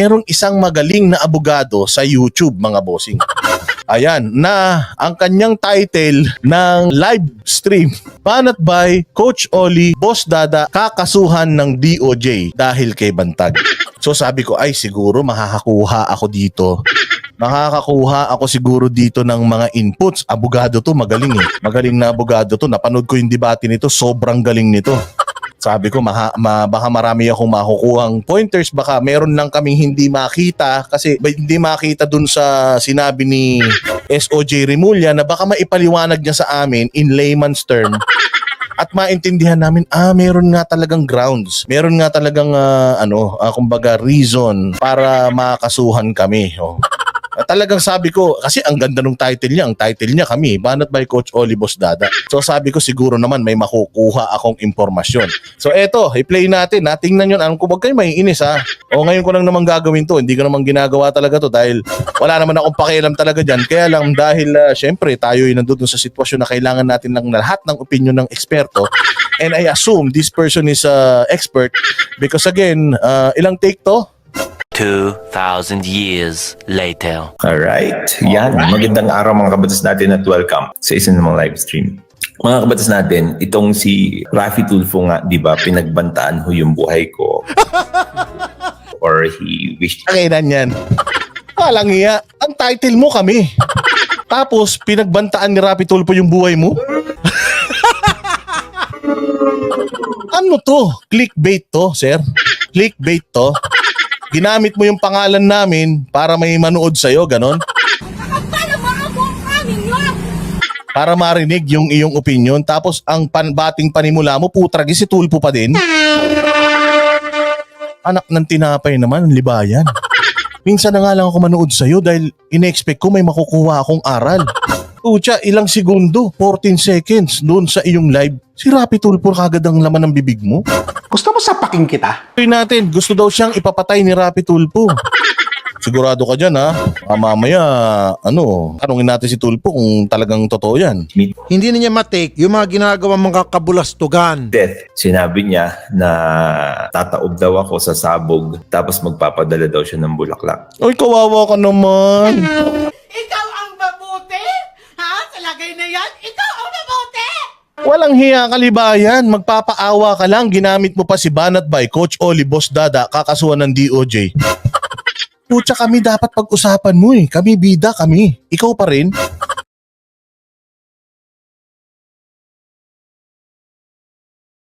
Merong isang magaling na abogado sa YouTube, mga bossing. Ayan, na ang kanyang title ng live stream, banat by Coach Oli, Boss Dada, kakasuhan ng DOJ dahil kay Bantag. So sabi ko, ay siguro makakakuha ako dito. Makakakuha ako siguro dito ng mga inputs. Abogado to, magaling eh. Magaling na abogado to. Napanood ko yung debate nito, sobrang galing nito. Sabi ko, baka marami akong makukuhang pointers. Baka meron lang kaming hindi makita kasi hindi makita dun sa sinabi ni SOJ Remulla na baka maipaliwanag niya sa amin in layman's term at maintindihan namin, meron nga talagang grounds. Meron nga talagang, kumbaga reason para makasuhan kami. Oh. Talagang sabi ko, kasi ang ganda ng title niya. Ang title niya kami, banat by Coach Oli, Boss Dada. So sabi ko siguro naman may makukuha akong impormasyon. So eto, i-play natin. Tingnan nyo. Huwag kayo maiinis ha. O ngayon ko lang naman gagawin to. Hindi ko naman ginagawa talaga to dahil wala naman akong pakialam talaga dyan. Kaya lang dahil syempre tayo ay nandun sa sitwasyon na kailangan natin ng lahat ng opinion ng eksperto. And I assume this person is expert because again, ilang take to? 2,000 years later. Alright, yan. Magandang araw mga kabatas natin at welcome sa isang namang live stream. Mga kabatas natin, itong si Raffy Tulfo nga, di ba, pinagbantaan ho yung buhay ko. Or he wished... Kakinan yan. Walang iya. Ang title mo kami. Tapos, pinagbantaan ni Raffy Tulfo yung buhay mo? Ano to? Clickbait to, sir? Clickbait to? Ginamit mo yung pangalan namin para may manood sa'yo, ganon? Para marinig yung iyong opinion. Tapos ang bating panimula mo, putragi si Tulfo pa din. Anak ng tinapay naman, libayan. Minsan na nga lang ako manood sa'yo dahil in-expect ko may makukuha akong aral. Pucha, ilang segundo, 14 seconds doon sa iyong live. Si Raffy Tulfo kagad ang laman ng bibig mo. Gusto mo sapakin kita? Tuloy natin, gusto daw siyang ipapatay ni Raffy Tulfo. Sigurado ka dyan ha? Mamaya, tanungin natin si Tulfo kung talagang totoo yan. Hindi na niya matake yung mga ginagawa mga kabulastugan. Death. Sinabi niya na tataob daw ako sa sabog tapos magpapadala daw siya ng bulaklak. Ay, kawawa ka naman. Ikaw ang mabuti? Ha? Sa lagay na yan, ikaw ang mabuti! Walang hiya, kalibayan. Magpapaawa ka lang. Ginamit mo pa si banat by Coach Oli, Boss Dada, kakasuhan ng DOJ. Pucha, kami dapat pag-usapan mo eh. Kami bida, kami. Ikaw pa rin.